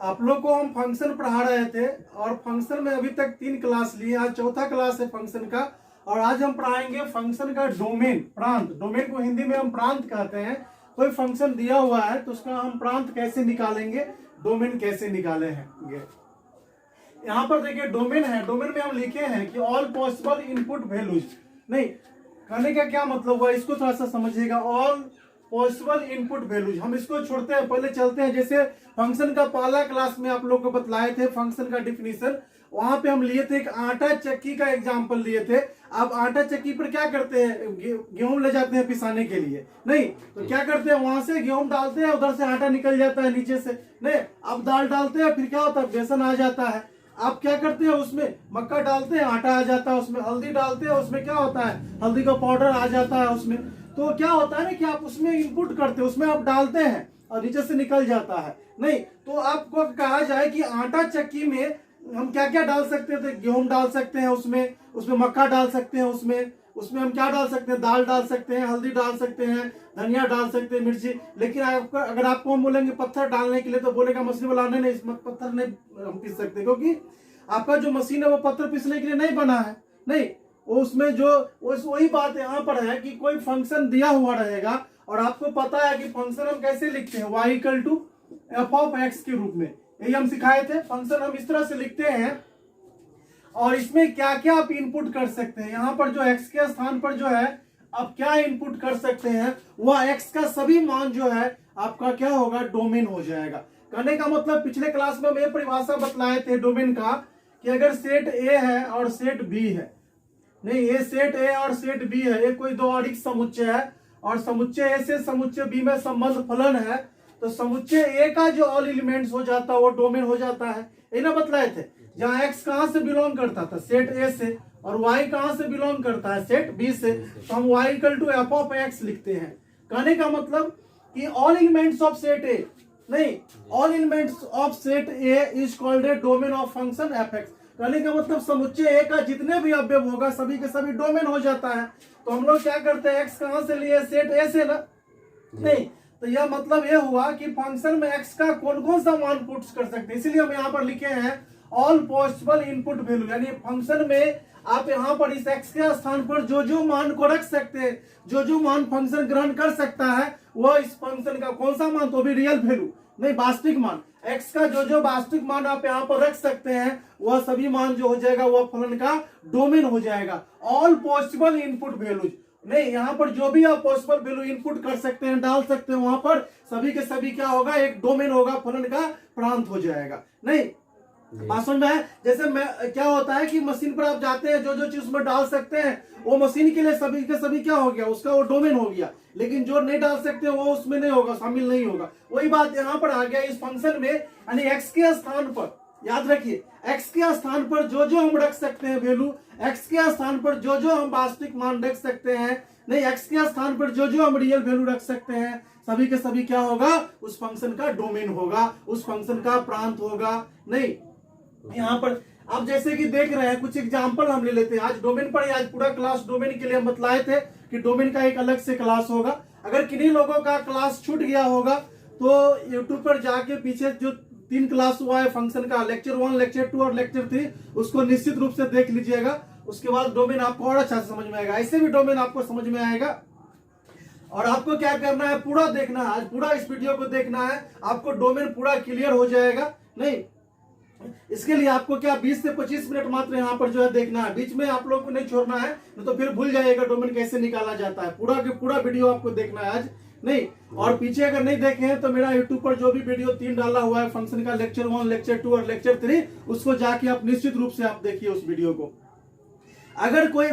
आप लोग को हम फंक्शन पढ़ा रहे थे और फंक्शन में अभी तक 3 क्लास लिए, आज चौथा क्लास है फंक्शन का। और आज हम पढ़ाएंगे फंक्शन का डोमेन, प्रांत। डोमेन को हिंदी में हम प्रांत कहते हैं। कोई फंक्शन दिया हुआ है तो उसका हम प्रांत कैसे निकालेंगे, डोमेन कैसे निकाले हैं। यहाँ पर देखिए डोमेन है, डोमेन में हम लिखे हैं कि ऑल पॉसिबल इनपुट वैल्यूज। नहीं, कहने का क्या मतलब हुआ, इसको थोड़ा सा समझिएगा। ऑल पॉसिबल इनपुट वैल्यूज, हम इसको छोड़ते हैं, पहले चलते हैं। जैसे फंक्शन का पहला क्लास में आप लोग को बतलाए थे फंक्शन का डिफिनीशन, वहां पे हम लिए थे एक आटा चक्की का एग्जांपल लिए थे। अब आटा चक्की पर क्या करते हैं, गेहूं ले जाते हैं पिसाने के लिए। नहीं तो क्या करते हैं, वहां से गेहूं डालते हैं, उधर से आटा निकल जाता है नीचे से। नहीं, अब दाल डालते हैं, फिर क्या होता है, बेसन आ जाता है। आप क्या करते हैं, उसमें मक्का डालते हैं, आटा आ जाता है। उसमें हल्दी डालते हैं, उसमें क्या होता है, हल्दी का पाउडर आ जाता है उसमें। तो क्या होता है ना कि आप उसमें इनपुट करते हैं, उसमें आप डालते हैं और नीचे से निकल जाता है। नहीं तो आपको कहा जाए कि आटा चक्की में हम क्या क्या डाल सकते थे, गेहूं डाल सकते हैं उसमें मक्का डाल सकते हैं, उसमें हम क्या डाल सकते हैं, दाल डाल सकते हैं, हल्दी डाल सकते हैं, धनिया डाल सकते हैं, मिर्ची। लेकिन अगर आपको हम बोलेंगे पत्थर डालने के लिए तो बोलेगा मशीन वाला नहीं इसमें पत्थर नहीं हम पीस सकते, क्योंकि आपका जो मशीन है वो पत्थर पीसने के लिए नहीं बना है। नहीं, उसमें जो वही बात यहाँ पर है कि कोई फंक्शन दिया हुआ रहेगा और आपको पता है कि फंक्शन हम कैसे लिखते हैं, y equal to F of X के रूप में। यही हम सिखाए थे, फंक्शन हम इस तरह से लिखते हैं। और इसमें क्या क्या आप इनपुट कर सकते हैं, यहाँ पर जो x के स्थान पर जो है आप क्या इनपुट कर सकते हैं, वह x का सभी मान जो है आपका क्या होगा, डोमेन हो जाएगा। कहने का मतलब पिछले क्लास में हम ये परिभाषा बतलाए थे डोमेन का कि अगर सेट A है और सेट B है, नहीं ये सेट A और सेट B है, ये कोई दो अधिक समुच्चय है और समुच्चय A से समुच्चय B में संबंध फलन है, तो समुच्चय A का जो ऑल एलिमेंट्स हो जाता है वो डोमेन हो जाता है। ये ना बतलाए थे, जहाँ x कहां से बिलोंग करता था, सेट A से, और y कहां से बिलोंग करता है, सेट B से, तो हम y equal to F of X लिखते हैं। कहने का मतलब कि all elements of set A, नहीं all elements of set A is called a domain of function F X. कहने का मतलब समुच्चय A का जितने भी अवयव होगा सभी के सभी डोमेन हो जाता है। तो हम लोग क्या करते हैं, x कहां से लिए, सेट A से ना। नहीं तो यह मतलब यह हुआ कि फंक्शन में x का कौन कौन सा मान पुट कर सकते हैं, इसीलिए हम यहाँ पर लिखे हैं ऑल पॉसिबल इनपुट वैल्यू। यानी फंक्शन में आप यहाँ पर इस x के स्थान पर जो जो मान को रख सकते हैं, जो जो मान फंक्शन ग्रहण कर सकता है, वह इस फंक्शन का कौन सा मान, तो भी रियल वैल्यू नहीं वास्तविक मान, x का जो जो वास्तविक मान आप यहाँ पर रख सकते हैं वह सभी मान जो हो जाएगा वह फलन का डोमेन हो जाएगा। ऑल पॉसिबल इनपुट वैल्यूज, नहीं यहाँ पर जो भी आप पॉसिबल वैल्यू इनपुट कर सकते हैं, डाल सकते हैं, वहां पर सभी के सभी क्या होगा, एक डोमेन होगा, फलन का प्रांत हो जाएगा। नहीं बात समझ में है। जैसे क्या होता है कि मशीन पर आप जाते हैं, जो जो चीज उसमें डाल सकते हैं वो मशीन के लिए सभी के सभी क्या हो गया, उसका वो डोमेन हो गया। लेकिन जो नहीं डाल सकते वो उसमें नहीं होगा, शामिल नहीं होगा। वही बात यहाँ पर आ गया इस फंक्शन में, यानी x के स्थान पर, याद रखिए x के स्थान पर जो जो हम रख सकते हैं वैल्यू, x के स्थान पर जो जो हम वास्तविक मान रख सकते हैं, नहीं x के स्थान पर जो जो हम रियल वैल्यू रख सकते हैं, सभी के सभी क्या होगा, उस फंक्शन का डोमेन होगा, उस फंक्शन का प्रांत होगा। नहीं यहाँ पर आप जैसे कि देख रहे हैं, कुछ एग्जांपल हम ले लेते हैं। आज डोमेन पर, आज पूरा क्लास डोमेन के लिए हम बतलाए थे कि डोमेन का एक अलग से क्लास होगा। अगर किन्हीं लोगों का क्लास छूट गया होगा तो यूट्यूब पर जाके पीछे जो 3 क्लास हुआ है फंक्शन का, लेक्चर 1, लेक्चर 2 और लेक्चर 3, उसको निश्चित रूप से देख लीजिएगा। उसके बाद डोमेन आपको और अच्छा से समझ में आएगा, ऐसे भी डोमेन आपको समझ में आएगा। और आपको क्या करना है, पूरा देखना है, आज पूरा इस वीडियो को देखना है, आपको डोमेन पूरा क्लियर हो जाएगा। नहीं इसके लिए आपको क्या 20 से 25 मिनट मात्र यहाँ पर जो है देखना है, बीच में आप लोग को नहीं छोड़ना है, नहीं तो फिर भूल जाइएगा डोमेन कैसे निकाला जाता है। पूरा के पूरा वीडियो आपको देखना है आज। नहीं और पीछे अगर नहीं देखे हैं तो मेरा यूट्यूब पर जो भी वीडियो 3 डाला हुआ है फंक्शन का, लेक्चर 1, लेक्चर 2 और लेक्चर 3, उसको जाके आप निश्चित रूप से आप देखिए उस वीडियो को। अगर कोई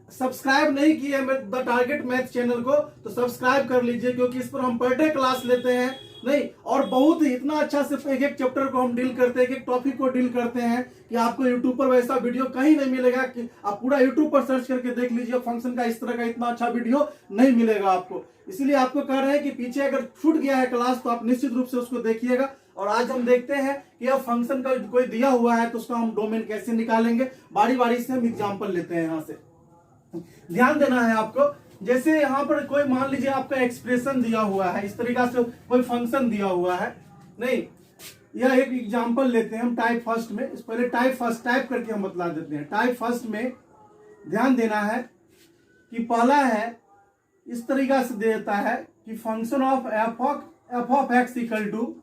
सब्सक्राइब नहीं किया है द टारगेट मैथ चैनल को तो सब्सक्राइब कर लीजिए, क्योंकि इस पर हम पर डे क्लास लेते हैं। नहीं और बहुत ही इतना अच्छा से एक एक चैप्टर को हम डील करते हैं, एक एक टॉपिक को डील करते हैं कि आपको यूट्यूब पर वैसा वीडियो कहीं नहीं मिलेगा। कि आप पूरा यूट्यूब पर सर्च करके देख लीजिए, फंक्शन का इस तरह का इतना अच्छा वीडियो नहीं मिलेगा आपको। इसीलिए आपको कह रहे हैं कि पीछे अगर छूट गया है क्लास तो आप निश्चित रूप से उसको देखिएगा। और आज हम देखते हैं कि अब फंक्शन का कोई दिया हुआ है तो उसका हम डोमेन कैसे निकालेंगे, बारी बारी से हम एग्जाम्पल लेते हैं। यहाँ से ध्यान देना है आपको, जैसे यहाँ पर कोई मान लीजिए आपका एक्सप्रेशन दिया हुआ है, इस तरीका से कोई फंक्शन दिया हुआ है। नहीं यह एक एग्जांपल लेते हैं हम टाइप फर्स्ट में। इस पहले टाइप फर्स्ट टाइप करके हम बतला देते हैं। टाइप फर्स्ट में ध्यान देना है कि पहला है इस तरीका से देता है कि function of F of X equal to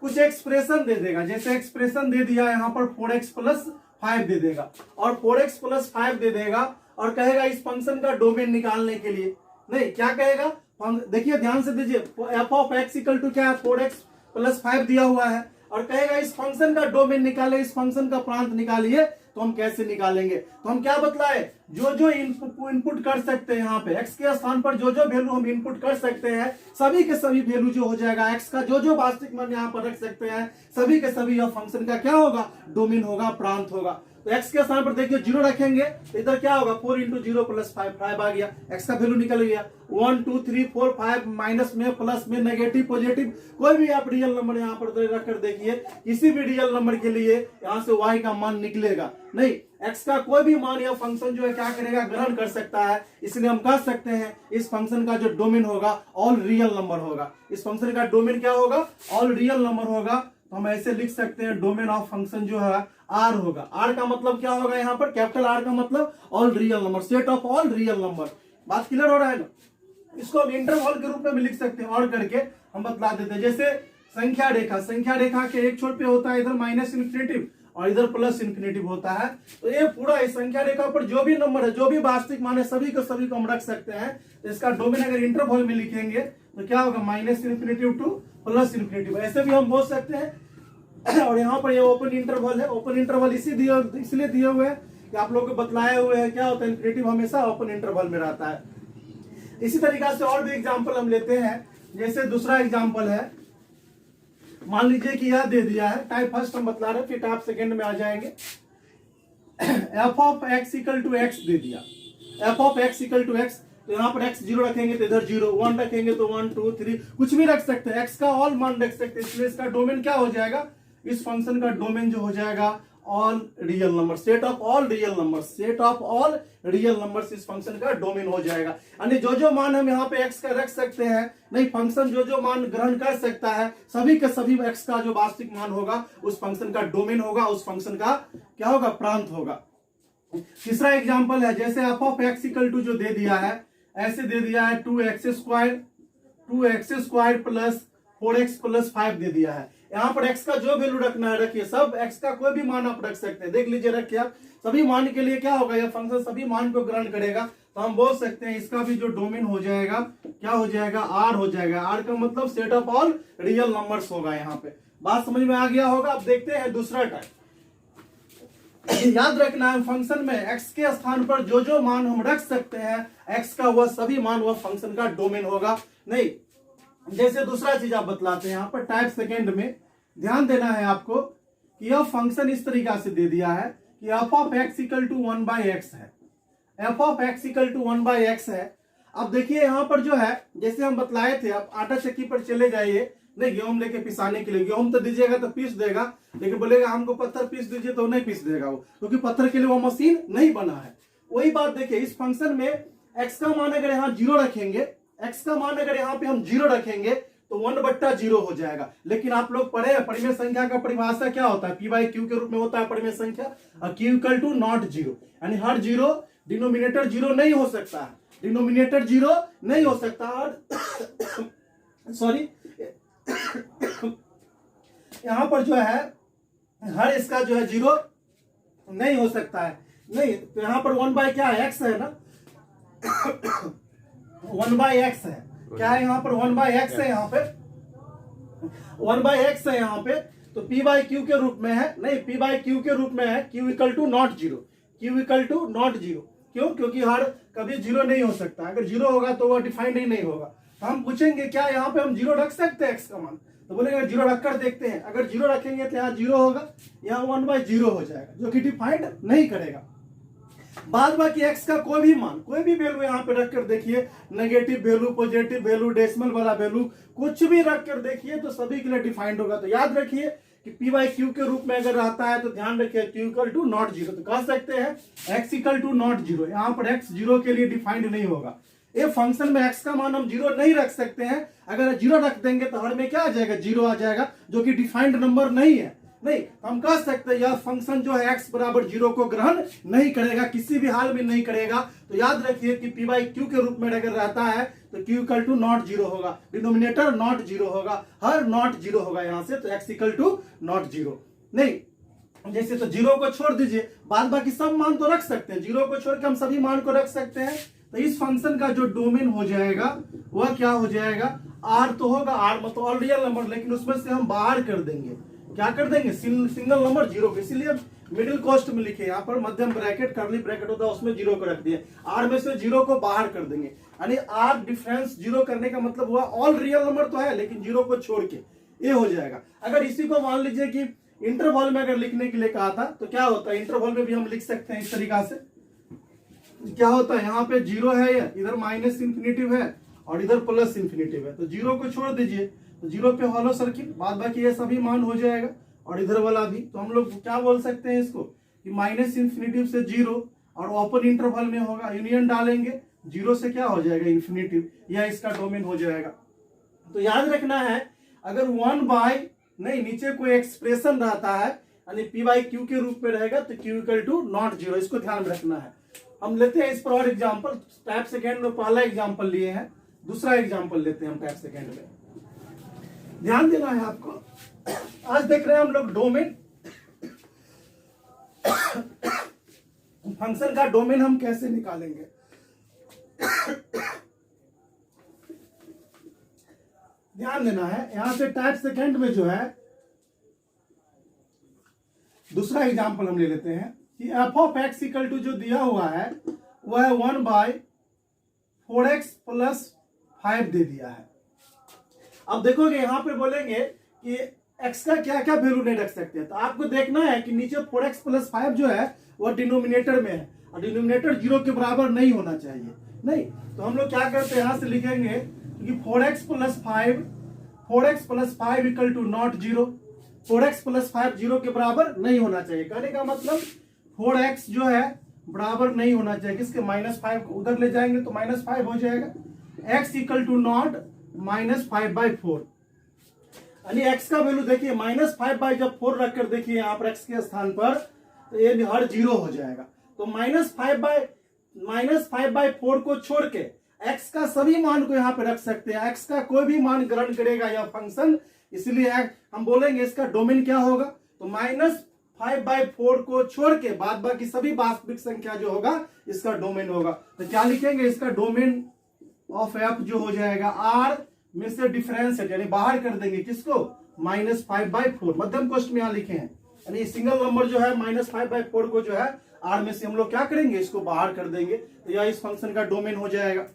कुछ एक्सप्रेशन दे देगा। जैसे एक्सप्रेशन दे दिया यहाँ पर 4x प्लस 5 दे देगा और 4x प्लस 5 दे देगा और कहेगा इस फंक्शन का डोमेन निकालने के लिए। नहीं, क्या कहेगा, देखिए ध्यान से दीजिए, F of X equal to क्या है, 4x प्लस 5 दिया हुआ है और कहेगा इस फंक्शन का डोमेन निकाले, इस फंक्शन का प्रांत निकालिए। तो हम कैसे निकालेंगे, तो हम क्या बतलाए, जो जो इनपुट कर सकते हैं यहाँ पे x के स्थान पर जो जो वैल्यू हम इनपुट कर सकते हैं, सभी के सभी वैल्यू जो हो जाएगा x का जो जो वास्तविक मान यहाँ पर रख सकते हैं, सभी के सभी यह फंक्शन का क्या होगा, डोमेन होगा, प्रांत होगा। तो x के स्थान पर देखिए 0 रखेंगे तो इधर क्या होगा, 4 इंटू 0 प्लस 5 आ गया, x का वैल्यू निकल गया। 1 2 3 4 5 माइनस में प्लस में नेगेटिव पॉजिटिव कोई भी आप रियल नंबर यहाँ पर रख कर देखिए, किसी भी रियल नंबर के लिए यहाँ से y का मान निकलेगा नहीं। x का कोई भी मान या फंक्शन जो है क्या करेगा, ग्रहण कर सकता है। इसलिए हम कह सकते हैं इस फंक्शन का जो डोमेन होगा ऑल रियल नंबर होगा। इस फंक्शन का डोमेन क्या होगा, ऑल रियल नंबर होगा। तो हम ऐसे लिख सकते हैं डोमेन ऑफ फंक्शन जो है आर होगा। आर का मतलब क्या होगा, यहाँ पर कैपिटल आर का मतलब all real number, set of all real number. बात क्लियर हो रहा है ना। इसको हम इंटरवल के रूप में भी लिख सकते हैं और करके हम बतला देते हैं। जैसे संख्या रेखा के एक छोर पे होता है इधर माइनस इन्फिनिटिव और इधर प्लस इन्फिनिटिव होता है। तो ये पूरा इस संख्या रेखा पर जो भी नंबर है, जो भी वास्तविक मान है, सभी को हम रख सकते हैं। तो इसका डोमेन अगर इंटरवल में लिखेंगे तो क्या होगा, minus infinitive two plus infinitive, ऐसे भी हम बोल सकते हैं। और यहाँ पर ये ओपन इंटरवल है। ओपन इंटरवल इसलिए दिए हुए हैं कि आप लोगों को बतलाए हुए हैं क्या होता है, इन्फिनिटिव हमेशा ओपन इंटरवल में रहता है। इसी तरीका से और भी एग्जांपल हम लेते हैं। जैसे दूसरा एग्जांपल है, मान लीजिए कि यह दे दिया है, टाइप फर्स्ट हम बतला रहे हैं, फिर टाइप सेकेंड में आ जाएंगे। F of X equal to X दे दिया, F of X equal to X, तो यहाँ पर x 0 रखेंगे तो इधर 0, 1 रखेंगे तो 1 2 3 कुछ भी रख सकते हैं, x का ऑल मान रख सकते हैं। इसलिए इसका डोमेन क्या हो जाएगा, इस फंक्शन का डोमेन जो हो जाएगा all real number, set of all real number, set of all real numbers इस फंक्शन का डोमेन हो जाएगा। यानी जो जो मान हम यहाँ पे x का रख सकते हैं, नहीं फंक्शन जो जो मान ग्रहण कर सकता है, सभी के सभी x का जो वास्तविक मान होगा उस फंक्शन का डोमेन होगा, उस फंक्शन का क्या होगा, प्रांत होगा। तीसरा एग्जाम्पल है, जैसे F of X equal to जो दे दिया है, ऐसे दे दिया है 2x square plus 4x plus 5 दे दिया है। यहाँ पर x का जो वैल्यू रखना है रखिए, सब x का कोई भी मान आप रख सकते हैं। देख लीजिए रखिए आप, सभी मान के लिए क्या होगा, यह फंक्शन सभी मान को ग्रहण करेगा। तो हम बोल सकते हैं इसका भी जो डोमेन हो जाएगा क्या हो जाएगा, आर हो जाएगा। आर का मतलब set of all real numbers होगा। यहाँ पे बात समझ में आ गया होगा। अब देखते हैं दूसरा टाइप। याद रखना है फंक्शन में x के स्थान पर जो जो मान हम रख सकते हैं, x का वह सभी मान वह फंक्शन का डोमेन होगा। नहीं, जैसे दूसरा चीज आप बतलाते हैं यहाँ पर टाइप सेकेंड में, ध्यान देना है आपको कि यह फंक्शन इस तरीका से दे दिया है कि F of X equal to 1/x है, F of X equal to 1/x है। अब देखिए यहाँ पर जो है, जैसे हम बतलाए थे, आप आटा चक्की पर चले जाइए, नहीं गेहूं लेके पिसाने के लिए, गेहूं तो दीजिएगा तो पीस देगा, लेकिन बोलेगा हमको पत्थर पीस दीजिए तो नहीं पीस देगा वो, क्योंकि पत्थर के लिए वो मशीन नहीं बना है। वही बात देखिए, इस फंक्शन में x का मान अगर यहाँ 0 रखेंगे, x का मान अगर यहाँ पे हम 0 रखेंगे तो 1/0 हो जाएगा। लेकिन आप लोग पढ़े हैं परिमेय संख्या का परिभाषा क्या होता है, p/q के रूप में होता है परिमेय संख्या, q इक्वल टू नॉट 0, यानी हर 0 डिनोमिनेटर 0 नहीं हो सकता है, डिनोमिनेटर 0 नहीं हो सकता। सॉरी यहां पर जो है हर इसका जो है 0 नहीं हो सकता है। नहीं, तो यहां पर 1 क्या है, x है ना, 1/x है। क्या है यहाँ पर 1/x है, यहाँ पे 1/x है यहाँ पे, तो p/q के रूप में है, नहीं p/q के रूप में है, q equal to not 0, q equal to not 0। क्यों, क्योंकि हर कभी 0 नहीं हो सकता, अगर 0 होगा तो वह डिफाइंड ही नहीं होगा। तो हम पूछेंगे क्या यहाँ पे हम 0 रख सकते हैं x का मान, तो बोलेंगे 0 रखकर देखते हैं। अगर 0 रखेंगे तो यहाँ 0 होगा, यहाँ 1/0 हो जाएगा, जो कि डिफाइंड नहीं करेगा। बाद बाकी x का कोई भी मान, कोई भी वैल्यू यहाँ पे रख कर देखिए, negative value, positive value, decimal वाला वैल्यू, कुछ भी रख कर देखिए तो सभी के लिए डिफाइंड होगा। तो याद रखिए कि p/q के रूप में अगर रहता है तो ध्यान रखिए q इक्वल टू नॉट 0, तो कह सकते हैं x इक्वल टू नॉट 0। यहाँ पर x 0 के लिए डिफाइंड नहीं होगा, ये फंक्शन में x का मान हम 0 नहीं रख सकते हैं। अगर 0 रख देंगे तो हर में क्या आ जाएगा, 0 आ जाएगा, जो कि डिफाइंड नंबर नहीं है। नहीं, हम कह सकते हैं यह फंक्शन जो है x बराबर 0 को ग्रहण नहीं करेगा, किसी भी हाल में नहीं करेगा। तो याद रखिए कि p बाई क्यू के रूप में अगर रहता है तो q इक्वल टू नॉट 0 होगा, डिनोमिनेटर नॉट 0 होगा, हर नॉट 0 होगा यहाँ से, तो x इक्वल टू नॉट 0। नहीं, जैसे तो 0 को छोड़ दीजिए, बाद बाकी सब मान तो रख सकते हैं, 0 को छोड़ के हम सभी मान को रख सकते हैं। तो इस फंक्शन का जो डोमेन हो जाएगा वह क्या हो जाएगा, r तो होगा, r मतलब ऑल रियल नंबर, लेकिन उसमें से हम बाहर कर देंगे, क्या कर देंगे, सिंगल नंबर 0 को, इसीलिए मिडिल कॉस्ट में लिखे, यहाँ पर मध्यम ब्रैकेट करली ब्रैकेट होता है उसमें 0 को रख दिए, r में से 0 को बाहर कर देंगे, यानी r डिफरेंस 0 करने का मतलब हुआ ऑल रियल नंबर तो है लेकिन 0 को छोड़ के, ये हो जाएगा। अगर इसी को मान लीजिए कि इंटरवल में अगर लिखने के लिए कहा था तो क्या होता है, इंटरवल में भी हम लिख सकते हैं इस तरीका से, क्या होता है, यहाँ पे 0 है, इधर माइनस इंफिनिटिव है और इधर प्लस इंफिनिटिव है, तो 0 को छोड़ दीजिए, तो 0 पे हॉलो सर्किल, बाद बाकी ये सभी मान हो जाएगा और इधर वाला भी। तो हम लोग क्या बोल सकते हैं इसको कि माइनस इंफिनिटिव से 0 और ओपन इंटरवल में होगा, यूनियन डालेंगे 0 से क्या हो जाएगा, इंफिनिटिव, या इसका डोमेन हो जाएगा। तो याद रखना है, अगर 1 बाय नहीं नीचे कोई एक्सप्रेशन रहता है यानी p बाई क्यू के रूप में रहेगा तो q इक्वल टू नॉट 0, इसको ध्यान में रखना है। हम लेते हैं इस पर और एग्जांपल, टाइप सेकेंड में पहला एग्जांपल लिए हैं, दूसरा एग्जांपल लेते हैं हम टाइप सेकेंड में, ध्यान देना है आपको। आज देख रहे हैं हम लोग डोमेन, फंक्शन का डोमेन हम कैसे निकालेंगे। ध्यान देना है, यहां से टाइप सेकेंड में जो है दूसरा एग्जांपल हम ले लेते हैं कि F of X equal to जो दिया हुआ है वह है 1 बाय 4x प्लस 5 दे दिया है। अब देखोगे यहां पे बोलेंगे कि x का क्या क्या वैल्यू नहीं रख सकते, तो आपको देखना है कि नीचे 4x प्लस 5 जो है वह डिनोमिनेटर में है और डिनोमिनेटर 0 के बराबर नहीं होना चाहिए। नहीं, तो हम लोग क्या करते हैं, यहां से लिखेंगे कि 4x plus 5 equal to not 0, 4x plus 5 0 के बराबर नहीं होना चाहिए। कहने का मतलब 4x जो है बराबर नहीं होना चाहिए किसके, -5 को उधर ले जाएंगे तो -5 हो जाएगा, x इक्वल टू नॉट -5/4, यानी x का वैल्यू देखिए -5 जब 4 रखकर देखिए यहाँ पर x के स्थान पर, तो ये हर 0 हो जाएगा। तो -5/4 को छोड़ के x का सभी मान को यहाँ पे रख सकते हैं, x का कोई भी मान ग्रहण करेगा यह फंक्शन, इसलिए हम बोलेंगे इसका डोमेन क्या होगा, तो -5/4 को छोड़ के बाद बाकी सभी वास्तविक संख्या जो होगा इसका डोमेन होगा। तो क्या लिखेंगे, इसका डोमेन ऑफ f जो हो जाएगा r में से डिफरेंस यानी बाहर कर देंगे किसको, -5/4, मध्यम कोष्ठ में यहाँ लिखे हैं, यानी सिंगल नंबर जो है -5/4 को जो है r में से हम लोग क्या करेंगे, इसको बाहर कर देंगे, तो यह इस फंक्शन का डोमेन हो जाएगा।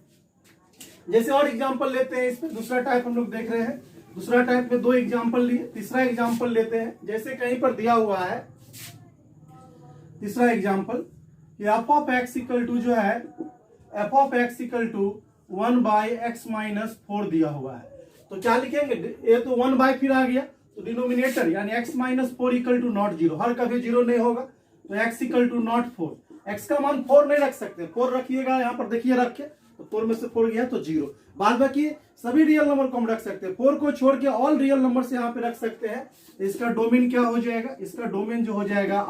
जैसे और एग्जांपल लेते हैं, इसमें दूसरा टाइप हम लोग देख रहे हैं, दूसरा टाइप में 2 एग्जांपल लिए, तीसरा एग्जांपल लेते हैं। जैसे कहीं पर दिया हुआ है तीसरा एग्जांपल कि F of X equal to जो है F of X equal to 1 by x minus 4 दिया हुआ है, तो क्या लिखेंगे, ये तो 1 बाय फिर आ गया, तो डिनोमिनेटर यानी x minus 4 equal to not 0, हर कभी 0 नहीं होगा, तो x equal to not 4, x का मान 4 नहीं रख सकते, 4 रखिएगा यहाँ पर देखिए रख के, तो 4 में से 4 गया तो 0, बाद बाकी सभी रियल नंबर को हम रख सकते हैं, 4 को छोड़ के ऑल रियल नंबर से यहाँ पे रख सकते हैं। तो इसका डोमेन क्या हो जाएगा, इसका डोमेन जो हो जाएगा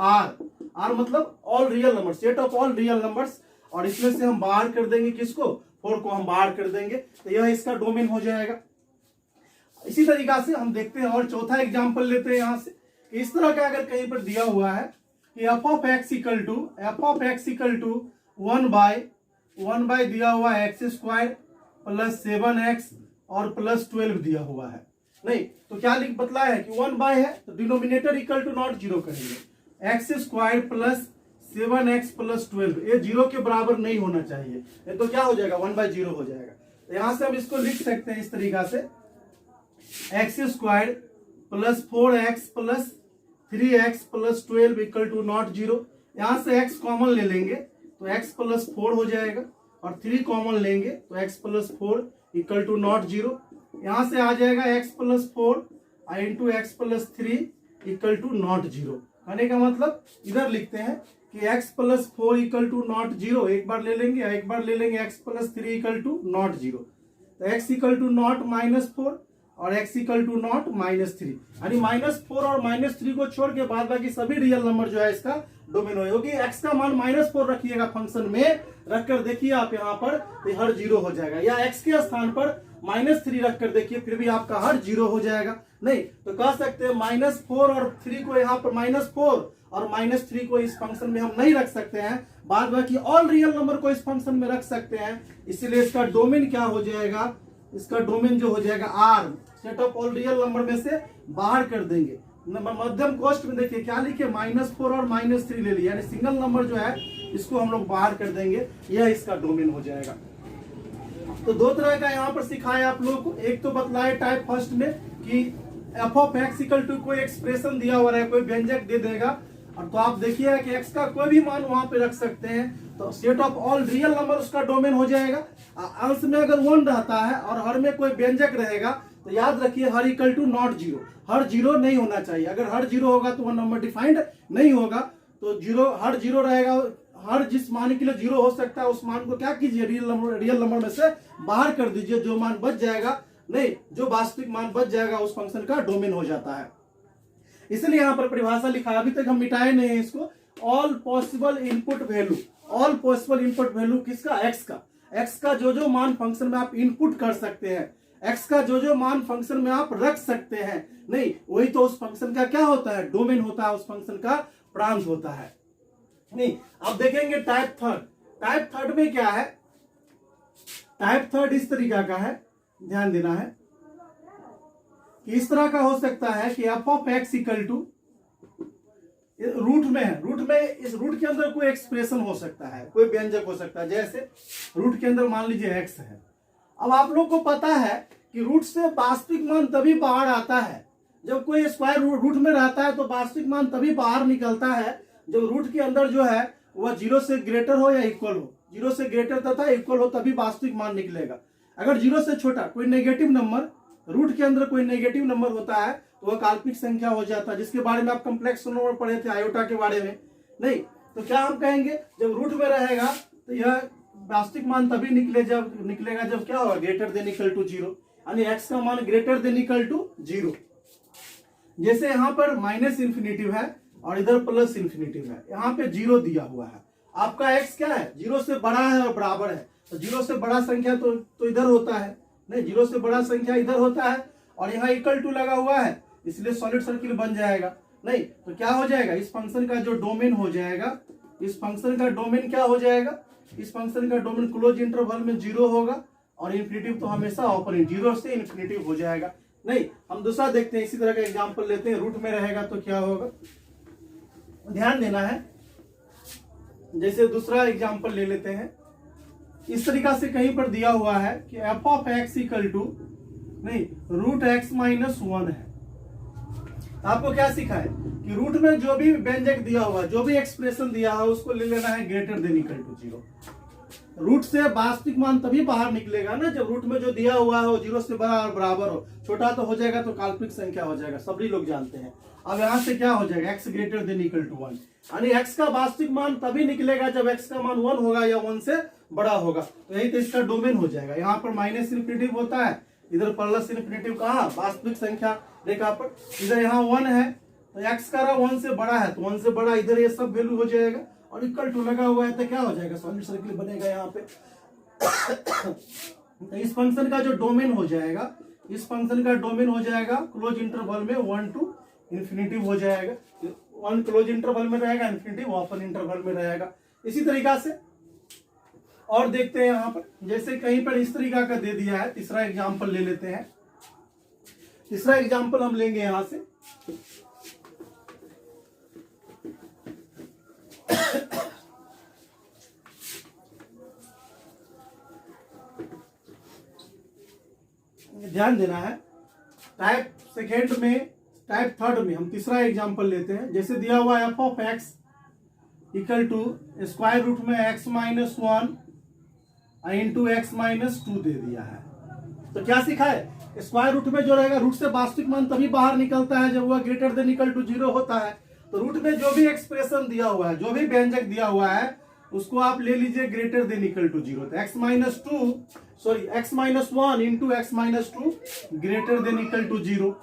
r मतलब all real number, set of all real numbers, और इसमें से हम बाहर कर देंगे किसको, 4 को हम बाहर कर देंगे, तो यह इसका डोमेन हो जाएगा। इसी तरीका से हम देखते हैं और चौथा एग्जांपल लेते हैं यहाँ से, कि इस तरह का अगर कहीं पर दिया हुआ है कि F of X equal to 1 by दिया हुआ है x² प्लस 7x और प्लस 12 दिया हुआ है। नहीं, तो क्या लिख बतला है कि 1 बाय है तो डिनोमिनेटर इक्वल टू नॉट 0 करेंगे, x² प्लस 7x प्लस 12, ये 0 के बराबर नहीं होना चाहिए, तो क्या हो जाएगा 1/0 हो जाएगा। तो यहां से हम इसको लिख सकते हैं इस तरीका से, x² plus 4x plus 3x plus 12 equal to not 0, यहां से x कॉमन ले लेंगे तो x प्लस 4 हो जाएगा और 3 कॉमन लेंगे तो x plus 4 equal to not 0, यहां से आ जाएगा x plus 4 into x plus 3 equal to not 0, कहने का मतलब इधर लिखते हैं कि x plus 4 equal to not zero, एक बार ले लेंगे, एक बार ले लेंगे x plus 3 equal to not zero, तो x इक्वल टू नॉट -4 और x इक्वल टू नॉट -3, यानी -4 और -3 को छोड़ के बाद बाकी सभी रियल नंबर जो है इसका डोमेन होगा, क्योंकि x का मान -4 रखिएगा फंक्शन में, रखकर देखिए आप यहाँ पर तो हर जीरो हो जाएगा, या x के स्थान पर -3 रखकर देखिए फिर भी आपका हर जीरो हो जाएगा। नहीं तो कह सकते हैं -4 और 3 को यहाँ पर -4 और -3 को इस फंक्शन में हम नहीं रख सकते हैं, बाद बाकी ऑल रियल नंबर को इस फंक्शन में रख सकते हैं, इसीलिए इसका डोमेन क्या हो जाएगा, इसका डोमेन जो हो जाएगा R, set of all real number में से बाहर कर देंगे। मध्यम कोष्ठ में देखिए क्या लिखे, -4 और -3 ले लिया, यानी सिंगल नंबर जो है इसको हम लोग बाहर कर देंगे, यह इसका डोमेन हो जाएगा। तो दो तरह का यहाँ पर सिखाया आप लोगों को, एक तो बतलाए टाइप फर्स्ट में कि F of X equal to कोई एक्सप्रेशन दिया हुआ है, कोई व्यंजक दे देगा, और तो आप देखिए कि एक्स का कोई भी मान वहां पे रख सकते हैं, तो set of all real number उसका डोमेन हो जाएगा। अंश में अगर 1 रहता है और हर में कोई व्यंजक रहेगा तो याद रखिए हर इक्वल टू नॉट जीरो, हर जीरो नहीं होना चाहिए, अगर हर जीरो होगा तो वह नंबर डिफाइंड नहीं होगा, तो जीरो हर जीरो रहेगा, हर जिस मान के लिए जीरो हो सकता है उस मान को क्या कीजिए, रियल नंबर में से बाहर कर दीजिए, जो मान बच जाएगा, नहीं जो वास्तविक मान बच जाएगा उस फंक्शन का डोमेन हो जाता है। इसलिए यहाँ पर परिभाषा लिखा है, अभी तक हम मिटाए नहीं है इसको, all possible input value, all possible input value किसका, एक्स का जो मान फंक्शन में आप इनपुट कर सकते हैं, एक्स का जो मान फंक्शन में आप रख सकते हैं, नहीं वही तो उस फंक्शन का क्या होता है, डोमेन होता है, उस फंक्शन का प्रांत होता है। नहीं अब देखेंगे टाइप थर्ड में क्या है, टाइप थर्ड इस तरीका का है, ध्यान देना है कि इस तरह का हो सकता है कि F of X equal to root में है, रूट में इस रूट के अंदर कोई एक्सप्रेशन हो सकता है, कोई व्यंजक हो सकता है, जैसे रूट के अंदर मान लीजिए एक्स है। अब आप लोग को पता है कि रूट से वास्तविक मान तभी बाहर आता है जब कोई स्क्वायर रूट में रहता है, तो वास्तविक मान तभी बाहर निकलता है जब रूट के अंदर जो है वह 0 से ग्रेटर हो या इक्वल हो, 0 से ग्रेटर तथा इक्वल हो तभी वास्तविक मान निकलेगा। अगर 0 से छोटा कोई नेगेटिव नंबर, रूट के अंदर कोई नेगेटिव नंबर होता है तो वह काल्पनिक संख्या हो जाता है, जिसके बारे में आप कॉम्प्लेक्स नंबर पढ़े थे आयोटा के बारे में। नहीं तो क्या हम कहेंगे, जब रूट में रहेगा तो यह वास्तविक मान तभी निकलेगा जब क्या होगा, ग्रेटर देन इक्वल टू 0, यानी एक्स का मान ग्रेटर देन इक्वल टू 0। जैसे यहाँ पर माइनस इन्फिनेटिव है और इधर प्लस इन्फिनेटिव है, यहाँ पे 0 दिया हुआ है, आपका एक्स क्या है, 0 से बड़ा है और बराबर है, तो 0 से बड़ा संख्या तो इधर होता है, नहीं 0 से बड़ा संख्या इधर होता है, और यहाँ इक्वल टू लगा हुआ है इसलिए सॉलिड सर्किल बन जाएगा। नहीं तो क्या हो जाएगा, इस फंक्शन का जो डोमेन हो जाएगा, इस फंक्शन का डोमेन क्या हो जाएगा, इस फंक्शन का डोमेन क्लोज इंटरवल में 0 होगा और इन्फिनेटिव तो हमेशा ओपन, 0 से इन्फिनेटिव हो जाएगा। नहीं हम दूसरा देखते हैं, इसी तरह का एग्जांपल लेते हैं, रूट में रहेगा तो क्या होगा, ध्यान देना है। जैसे दूसरा एग्जांपल ले लेते हैं, इस तरीका से कहीं पर दिया हुआ है कि F of X equal to नहीं रूट एक्स माइनस 1 है। आपको क्या सीखा है कि रूट में जो भी व्यंजक दिया हुआ, जो भी एक्सप्रेशन दिया है उसको ले लेना है greater than equal to 0। Root से वास्तविक मान तभी बाहर निकलेगा ना जब रूट में जो दिया हुआ है वो 0 से बड़ा और बराबर हो, छोटा तो हो जाएगा तो काल्पनिक संख्या हो जाएगा, सभी लोग जानते हैं। अब यहाँ से क्या हो जाएगा, x greater than equal to 1, यानी x का वास्तविक मान तभी निकलेगा जब x का मान 1 होगा या 1 से बड़ा होगा, तो यही तो इसका डोमेन हो जाएगा। यहाँ पर माइनस इन्फिनेटिव होता है, इधर प्लस इन्फिनेटिव कहाँ, वास्तविक संख्या रेखा पर, इधर यहाँ 1 है तो x का 1 से बड़ा है तो 1 से बड़ा इधर ये सब वैल्यू हो जाएगा, और इक्वल टू लगा हुआ है तो क्या हो जाएगा, सॉलिड सर्किल बनेगा यहाँ पे। तो इस फंक्शन का जो डोमेन हो जाएगा, इस फंक्शन का डोमेन हो जाएगा क्लोज इंटरवल में 1 टू इन्फिनेटिव हो जाएगा, 1 क्लोज इंटरवल में रहेगा, इन्फिनेटिव ओपन इंटरवल में रहेगा। इसी तरीका से और देखते हैं यहाँ पर, जैसे कहीं पर इस तरीका का दे दिया है, तीसरा एग्जाम्पल ले लेते हैं। तीसरा एग्जाम्पल हम लेंगे यहां से, ध्यान देना है, टाइप सेकेंड में, टाइप थर्ड में हम तीसरा एग्जांपल लेते हैं। जैसे दिया हुआ F of X equal to square root में x minus 1 into X minus 2 दे दिया है। तो क्या सीखा है, स्क्वायर रूट में जो रहेगा, रूट से वास्तविक मान तभी बाहर निकलता है जब वह ग्रेटर देन इक्वल टू 0 होता है, तो रूट में जो भी एक्सप्रेशन दिया हुआ है, जो भी व्यंजक दिया हुआ है, उसको आप ले लीजिए greater than equal to zero. तो x-1 into x-2 greater than equal to zero.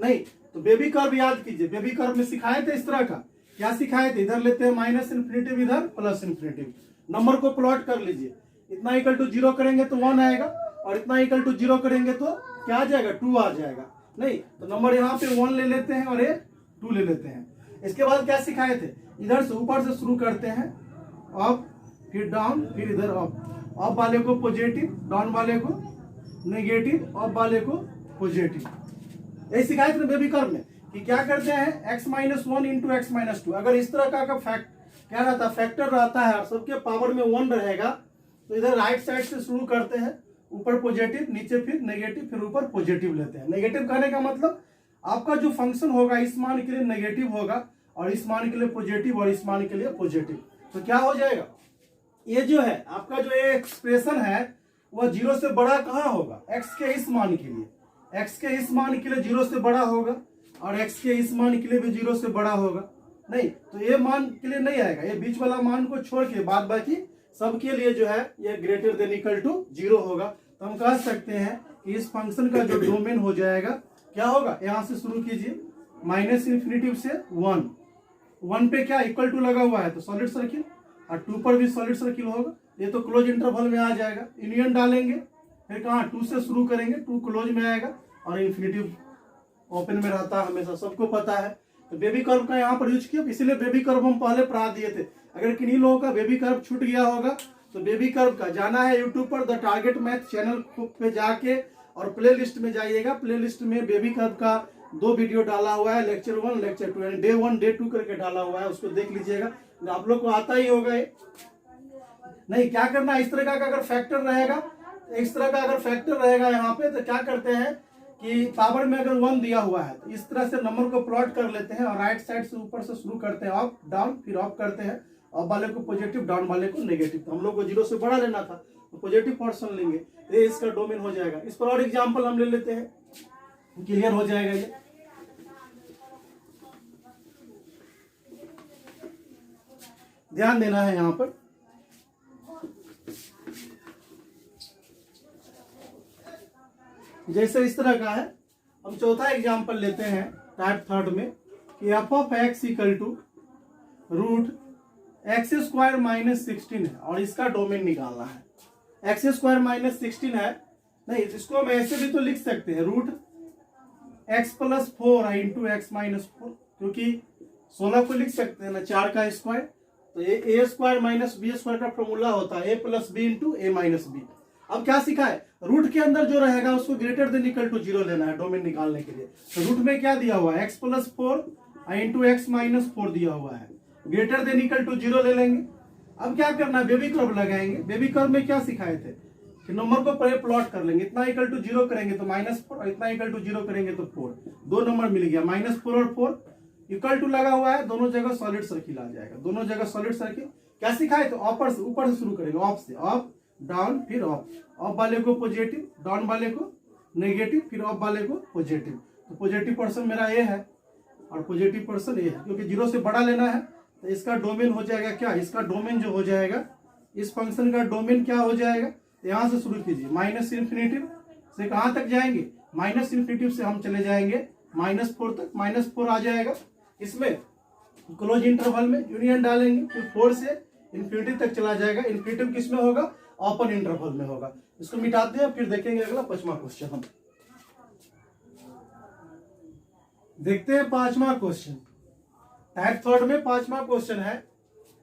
नहीं तो बेबी कर्व याद कीजिए, बेबी कर्व में सिखाए थे इस तरह का, क्या सिखाए थे, इधर लेते हैं माइनस इन्फिनिटिव, इधर प्लस इन्फिनिटिव, नंबर को प्लॉट कर लीजिए। इतना इक्वल टू जीरो करेंगे तो 1 आएगा, और इतना इक्वल टू जीरो करेंगे तो क्या आ जाएगा, 2 आ जाएगा। नहीं तो नंबर यहाँ पे 1 ले लेते हैं और ये 2 ले लेते हैं। इसके बाद क्या सिखाए थे, इधर से ऊपर से शुरू करते हैं, अप फिर डाउन फिर इधर अप वाले को पॉजिटिव, डाउन वाले को नेगेटिव, अप वाले को पॉजिटिव। यही सिखाए थे बेबी कर्व में कि क्या करते हैं, x-1 इंटू x-2। अगर इस तरह का क्या रहता है, फैक्टर रहता है और सबके पावर में 1 रहेगा, तो इधर राइट साइड से शुरू करते हैं, ऊपर पॉजिटिव, नीचे फिर नेगेटिव, फिर ऊपर पॉजिटिव लेते हैं। नेगेटिव कहने का मतलब आपका जो फंक्शन होगा इस मान के लिए नेगेटिव होगा, और इस मान के लिए पॉजिटिव, और इस मान के लिए पॉजिटिव। तो क्या हो जाएगा, ये जो है आपका जो ये एक्सप्रेशन है वह जीरो से बड़ा कहाँ होगा, x के इस मान के लिए, x के इस मान के लिए जीरो से बड़ा होगा, और x के इस मान के लिए भी जीरो से बड़ा होगा। नहीं तो ये मान के लिए नहीं आएगा, ये बीच वाला मान को छोड़ के बाद बाकी सबके लिए जो है ये greater than equal to zero होगा। तो हम कह सकते हैं कि इस फंक्शन का जो डोमेन हो जाएगा क्या होगा, यहां से शुरू कीजिए माइनस इन्फिनिटिव से 1 पे क्या इक्वल टू लगा हुआ है तो सॉलिड सर्किल, और 2 पर भी सॉलिड सर्किल होगा, ये तो क्लोज इंटरवल में आ जाएगा। यूनियन डालेंगे, फिर कहाँ 2 से शुरू करेंगे, 2 क्लोज में आएगा, और इन्फिनिटिव ओपन में रहता है हमेशा, सबको पता है। तो बेबी कर्व का यहाँ पर यूज किया, इसीलिए बेबी कर्व हम पहले पढ़ा दिए थे। अगर किन्हीं लोगों का बेबी कर्व छूट गया होगा तो बेबी कर्व का जाना है यूट्यूब पर, द टारगेट मैथ चैनल पे जाके और प्ले लिस्ट में जाइएगा। प्ले लिस्ट में बेबी कर्व का 2 वीडियो डाला हुआ है, लेक्चर 1 लेक्चर 2, यानी डे 1 डे 2 करके डाला हुआ है, उसको देख लीजिएगा, आप लोग को आता ही होगा ये। नहीं क्या करना, इस तरह का अगर फैक्टर रहेगा, इस तरह का अगर फैक्टर रहेगा यहाँ पे, तो क्या करते हैं कि पावर में अगर 1 दिया हुआ है तो इस तरह से नंबर को प्लॉट कर लेते हैं, और राइट साइड से ऊपर से शुरू करते हैं, अप डाउन, फिर अप करते हैं, अप वाले को पॉजिटिव, डाउन वाले को नेगेटिव। तो हम लोग को जीरो से बड़ा लेना था तो पॉजिटिव पोर्शन लेंगे, ये इसका डोमेन हो जाएगा। इस पर और एग्जाम्पल हम ले लेते हैं, क्लियर हो जाएगा ये। ध्यान देना है यहां पर, जैसे इस तरह का है। हम चौथा एग्जाम्पल लेते हैं टाइप 3 में कि F of X equal to root X square minus 16 है, और इसका डोमेन निकालना है। एक्स स्क्वायर माइनस 16 है, नहीं इसको हम ऐसे भी तो लिख सकते हैं, root X plus 4 into X minus 4, क्योंकि 16 को लिख सकते हैं ना 4 का स्क्वायर। तो ये ए स्क्वायर माइनस बी स्क्वायर का फॉर्मूला होता है ए प्लस बी इंटू ए माइनस बी। अब क्या सीखा है, रूट के अंदर जो रहेगा उसको greater than equal to zero लेना है डोमेन निकालने के लिए। तो रूट में क्या दिया हुआ है, X plus 4 into X minus 4 दिया हुआ है, greater than equal to zero ले लेंगे। अब क्या करना है, बेबी कर्व लगाएंगे। बेबी कर्व में क्या सिखाए थे कि नंबर को पहले प्लॉट कर लेंगे, इतना इक्वल टू जीरो करेंगे तो -4, और इतना इक्वल टू जीरो करेंगे तो 4, 2 नंबर मिल गया, -4 और 4 इक्वल टू लगा हुआ है, दोनों जगह सॉलिड सर्किल आ जाएगा, दोनों जगह सॉलिड सर्किल। क्या सिखाए तो ऊपर से शुरू करेंगे, ऑफ से, अप डाउन फिर अप वाले को पॉजिटिव, डाउन वाले को नेगेटिव, फिर अप वाले को पॉजिटिव। तो पॉजिटिव पर्सन मेरा ए है और पॉजिटिव पर्सन ए है, क्योंकि जीरो से बड़ा लेना है। तो इसका डोमेन हो जाएगा क्या, इसका डोमेन जो हो जाएगा, इस फंक्शन का डोमेन क्या हो जाएगा, यहां से शुरू कीजिए, माइनस इन्फिनिटिव से कहां तक जाएंगे, माइनस इन्फिनिटिव से हम चले जाएंगे -4 तक, -4 आ जाएगा। इसमें क्लोज इंटरवल में यूनियन डालेंगे, फिर 4 से इन्फिनिटी तक चला जाएगा। इन्फिनिटिव किस में होगा, ओपन इंटरवल में होगा। इसको मिटाते हैं, फिर देखेंगे अगला 5वां क्वेश्चन। हम देखते हैं 5वां क्वेश्चन, टाइप 3 में 5वां क्वेश्चन है।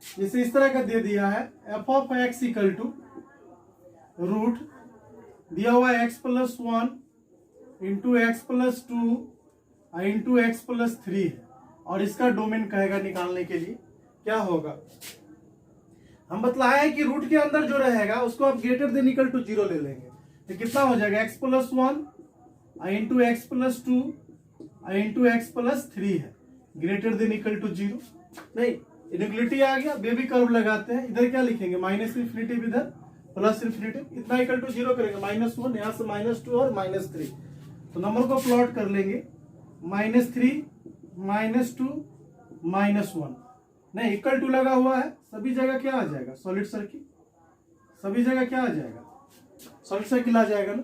जिसे इस तरह का दे दिया है, F of X equal to root दिया हुआ है X plus 1 into X plus 2 into X plus 3 है, और इसका डोमेन कहेगा निकालने के लिए क्या होगा। हम बतलाए हैं कि रूट के अंदर जो रहेगा उसको आप greater than equal to zero ले लेंगे, तो कितना हो जाएगा, X plus 1 into X plus 2 into X plus 3 है, greater than equal to zero. नहीं इनइक्वलिटी आ गया, बेबी कर्व लगाते हैं, इधर क्या लिखेंगे, माइनस इन्फिनिटिव, इधर प्लस इन्फिनिटिव, इतना इक्वल टू जीरो करेंगे, -1 यहाँ से -2 और -3। तो नंबर को प्लॉट कर लेंगे, -3 -2 -1 नहीं, इक्वल टू लगा हुआ है, सभी जगह क्या आ जाएगा, सॉलिड सर्किल, सभी जगह क्या आ जाएगा, सॉलिड सर्किल आ जाएगा ना।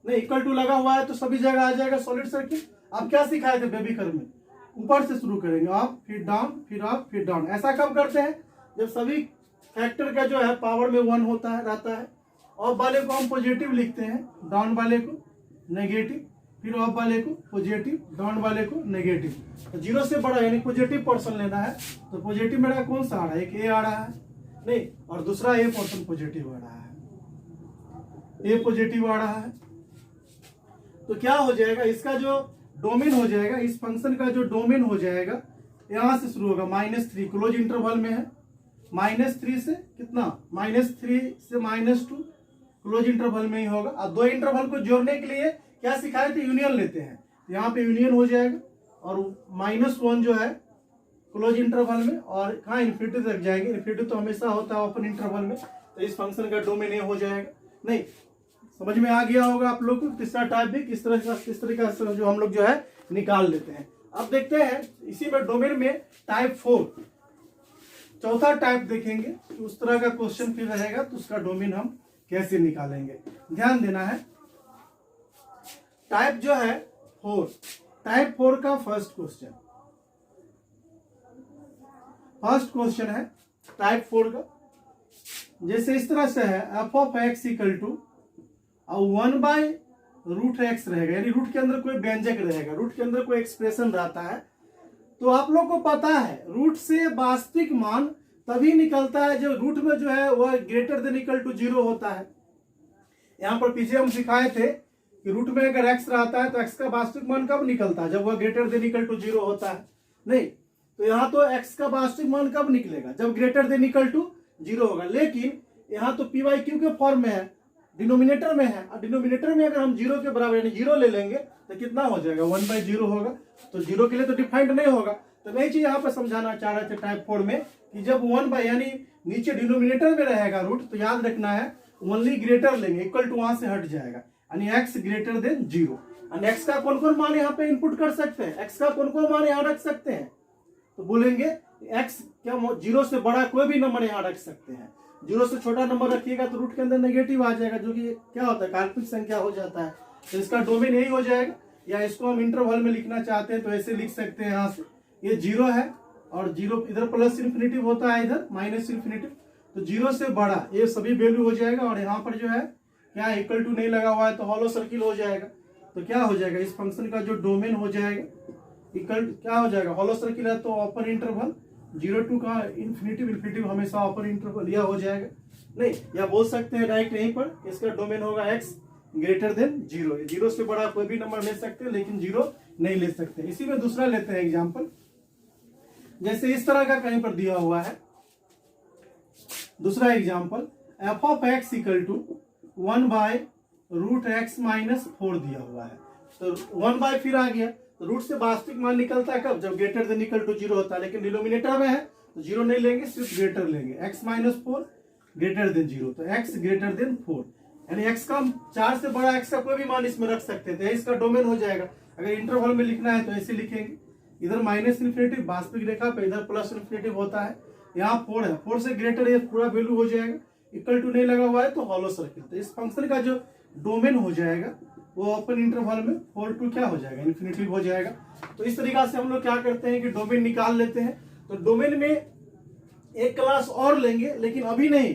नहीं, इक्वल टू लगा हुआ है तो सभी जगह आ जाएगा सॉलिड सर्किल। आप क्या सिखाए थे बेबी कर में, ऊपर से शुरू करेंगे, अप फिर डाउन, फिर अप फिर डाउन। ऐसा कब करते हैं, जब सभी फैक्टर का जो है पावर में 1 होता है, रहता है। अप वाले को हम पॉजिटिव लिखते हैं, डाउन वाले को नेगेटिव, फिर अप वाले को पॉजिटिव, डाउन वाले को नेगेटिव। तो 0 से बड़ा यानी पॉजिटिव पोर्शन लेना है, तो पॉजिटिव मेरा कौन सा आ रहा है, एक ए आ रहा है नहीं, और दूसरा ए पोर्शन पॉजिटिव आ रहा है, ए पॉजिटिव आ रहा है। तो क्या हो जाएगा, इसका जो डोमेन हो जाएगा, इस फंक्शन का जो डोमेन हो जाएगा, यहां से शुरू होगा -3, क्लोज इंटरवल में है, -3 से कितना, -3 से -2 क्लोज इंटरवल में ही होगा। और दो इंटरवल को जोड़ने के लिए क्या सिखाए थे, यूनियन लेते हैं, तो यहाँ पे यूनियन हो जाएगा, और -1 जो है क्लोज इंटरवल में, और कहाँ इन्फिनिटी तक जाएंगे, इन्फिनिटी तो हमेशा होता है ओपन इंटरवल में, तो इस फंक्शन का डोमेन ये हो जाएगा। नहीं, समझ में आ गया होगा आप लोग को तीसरा टाइप भी किस तरह से जो हम लोग जो है निकाल लेते हैं। अब देखते हैं इसी में डोमेन में टाइप 4, चौथा टाइप देखेंगे, तो उस तरह का क्वेश्चन फिर रहेगा, तो उसका डोमेन हम कैसे निकालेंगे, ध्यान देना है। टाइप जो है 4, टाइप 4 का फर्स्ट क्वेश्चन है टाइप 4 का, जैसे इस तरह से है, f(x) = 1/√x रहेगा, यानी रूट के अंदर कोई व्यंजक रहेगा, रूट के अंदर कोई एक्सप्रेशन रहता है। तो आप लोग को पता है रूट से वास्तविक मान तभी निकलता है जब रूट में जो है वह > 0 होता है। यहाँ पर पीछे हम सिखाए थे कि रूट में अगर x रहता है तो x का वास्तविक मान कब निकलता है, जब वह > 0 होता है। नहीं, तो यहाँ तो x का वास्तविक मान कब निकलेगा, जब > 0 होगा। लेकिन यहाँ तो p/q के फॉर्म में है, डिनोमिनेटर में है, और डिनोमिनेटर में अगर हम 0 के बराबर यानी 0 ले लेंगे तो कितना हो जाएगा, 1/0 होगा। तो 0 के लिए तो डिफाइंड नहीं होगा। तो मैं चीज यहाँ पर समझाना चाह रहे थे टाइप 4 में कि जब 1 यानी नीचे डिनोमिनेटर में रहेगा रूट, तो याद रखना है ओनली ग्रेटर लेंगे, इक्वल टू वहां से हट जाएगा, यानी x > 0। और x का कौन कौन मान यहाँ पे इनपुट कर सकते हैं, x का कौन कौन मान यहाँ रख सकते हैं, तो बोलेंगे x क्या 0 से बड़ा कोई भी नंबर यहाँ रख सकते हैं। 0 से छोटा नंबर रखिएगा तो रूट के अंदर नेगेटिव आ जाएगा, जो कि क्या होता है, काल्पनिक संख्या हो जाता है। तो इसका डोमेन यही हो जाएगा, या इसको हम इंटरवल में लिखना चाहते हैं तो ऐसे लिख सकते हैं। यहाँ से ये 0 है, और 0 इधर +∞ होता है, इधर -∞। तो 0 से बड़ा ये सभी वैल्यू हो जाएगा, और यहाँ पर जो है क्या इक्वल टू नहीं लगा हुआ है तो हॉलो सर्किल हो जाएगा। तो क्या हो जाएगा, इस फंक्शन का जो डोमेन हो जाएगा इक्वल क्या हो जाएगा, हॉलो सर्किल है तो ओपन इंटरवल 0 to का इन्फिनिटी हमेशा ओपन इंटरवल यह हो जाएगा। नहीं, या बोल सकते हैं डायरेक्ट यहीं पर, इसका डोमेन होगा x > 0। 0 से बड़ा कोई भी नंबर ले सकते हैं, लेकिन 0 नहीं ले सकते। इसी में दूसरा लेते हैं एग्जाम्पल, जैसे इस तरह का कहीं पर दिया हुआ है दूसरा एग्जाम्पल, f(x) = 1/√x - 4 दिया हुआ है। तो 1 फिर आ गया, तो रूट से वास्तविक मान निकलता है कब, जब > 0 होता है, लेकिन डिनोमिनेटर में है तो 0 नहीं लेंगे, सिर्फ ग्रेटर लेंगे, x - 4 > 0। तो x > 4 यानी x का 4 से बड़ा x का कोई भी मान इसमें रख सकते थे, इसका डोमेन हो जाएगा। अगर इंटरवल में लिखना है तो ऐसे लिखेंगे, इधर -∞ वास्तविक रेखा पे, इधर +∞ होता है, यहाँ 4 है, 4 से ग्रेटर ये पूरा वैल्यू हो जाएगा, इक्वल टू नहीं लगा हुआ है तो हॉलो सर्किल। तो इस फंक्शन का जो डोमेन हो जाएगा वो ओपन इंटरवल में 4 to क्या हो जाएगा, इन्फिनिटी हो जाएगा। तो इस तरीका से हम लोग क्या करते हैं कि डोमेन निकाल लेते हैं। तो डोमेन में एक क्लास और लेंगे, लेकिन अभी नहीं,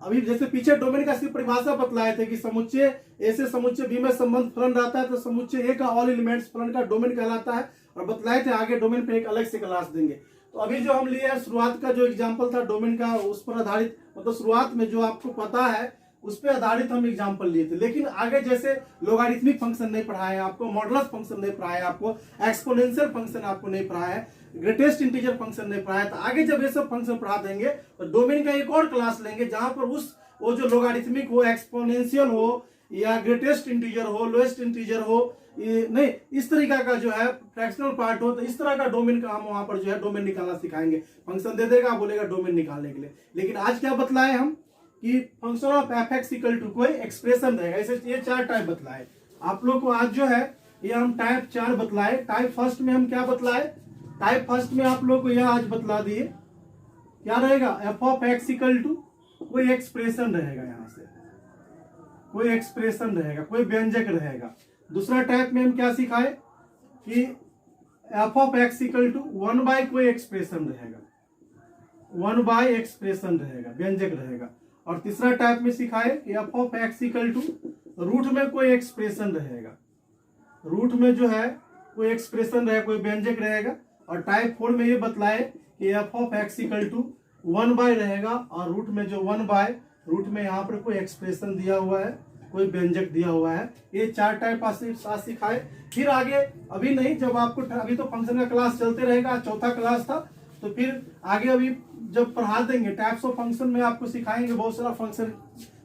अभी जैसे पीछे डोमेन का सिर्फ परिभाषा बतलाए थे कि समुच्चय ए से समुच्चय बी में संबंध फलन रहता है, तो समुच्चय ए का ऑल एलिमेंट्स फलन का डोमेन कहलाता है, और बतलाए थे आगे डोमेन पे एक अलग से क्लास देंगे। तो अभी जो हम लिए शुरुआत का जो एग्जाम्पल था डोमेन का, उस पर आधारित, मतलब शुरुआत में जो आपको पता है उस पर आधारित हम एग्जाम्पल लिए थे। लेकिन आगे जैसे लोगारिथमिक फंक्शन नहीं पढ़ाए आपको, मॉडुलस फंक्शन नहीं पढ़ाए आपको, एक्सपोनेंशियल फंक्शन आपको नहीं पढ़ाया है, ग्रेटेस्ट इंटीजर फंक्शन नहीं पढ़ाया, तो आगे जब ये सब फंक्शन पढ़ा देंगे तो डोमेन का एक और क्लास लेंगे जहां पर वो जो लोगारिथमिक हो, एक्सपोनेंशियल हो, या ग्रेटेस्ट इंटीजर हो, लोएस्ट इंटीजर हो, नहीं इस तरीका का जो है फ्रैक्शनल पार्ट हो, तो इस तरह का डोमेन का हम वहां पर जो है डोमेन निकालना सिखाएंगे। फंक्शन दे देगा, बोलेगा डोमेन निकालने के लिए। लेकिन आज क्या बतलाए हम कि फंक्शन ऑफ f(x) = कोई एक्सप्रेशन रहेगा, ऐसे ये 4 टाइप बतलाए आप लोग को। आज जो है ये हम टाइप 4 बतलाए। टाइप फर्स्ट में हम क्या बतलाए, टाइप फर्स्ट में आप लोग को यह आज बतला दिए, क्या रहेगा, F of X equal to कोई एक्सप्रेशन रहेगा, यहां से कोई एक्सप्रेशन रहेगा, कोई व्यंजक रहेगा। दूसरा टाइप में हम क्या सिखाए कि F of X equal to 1 by कोई एक्सप्रेशन रहेगा, 1 बाय एक्सप्रेशन रहेगा, व्यंजक रहेगा। और तीसरा टाइप में सिखाए कि F of X equal to root में कोई एक्सप्रेशन रहेगा, रूट में जो है कोई एक्सप्रेशन रहेगा, कोई व्यंजक रहेगा। और टाइप 4 में ये बतलाए कि F of X equal to 1 by रहेगा और रूट में जो 1 बाय, रूट में यहाँ पर कोई एक्सप्रेशन दिया हुआ है, कोई व्यंजक दिया हुआ है। ये 4 टाइप आज सिखाए। फिर आगे अभी नहीं, जब आपको अभी तो फंक्शन का क्लास चलते रहेगा, चौथा क्लास था, तो फिर आगे अभी जब पढ़ा देंगे टाइप्स ऑफ फंक्शन में आपको सिखाएंगे बहुत सारा फंक्शन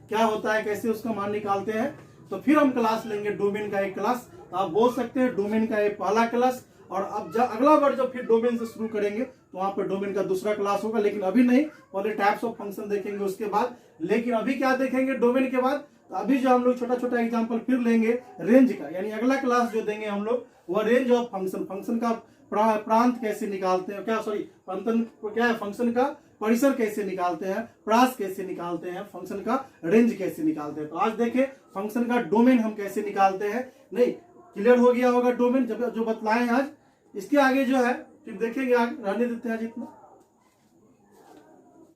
क्या होता है, कैसे उसका मान निकालते हैं। तो फिर हम क्लास लेंगे डोमेन का एक क्लास। तो आप बोल सकते हैं डोमेन का एक पहला क्लास, और अब अगला बार जब फिर डोमेन से शुरू करेंगे तो वहां पर डोमेन का दूसरा क्लास होगा। लेकिन अभी नहीं, पहले टाइप्स ऑफ फंक्शन देखेंगे उसके बाद। लेकिन अभी क्या देखेंगे डोमेन के बाद, तो अभी जो हम लोग छोटा छोटा एग्जांपल फिर लेंगे रेंज का, यानी अगला क्लास जो देंगे हम लोग वह रेंज ऑफ फंक्शन, फंक्शन का प्रांत कैसे निकालते हैं, क्या सॉरी क्या है, फंक्शन का परिसर कैसे निकालते हैं, प्रास कैसे निकालते हैं, फंक्शन का रेंज कैसे निकालते हैं। तो आज देखें फंक्शन का डोमेन हम कैसे निकालते हैं। नहीं, क्लियर हो गया होगा डोमेन जो बतलाएं आज। इसके आगे जो है फिर देखेंगे, आगे रहने देते हैं आज इतना।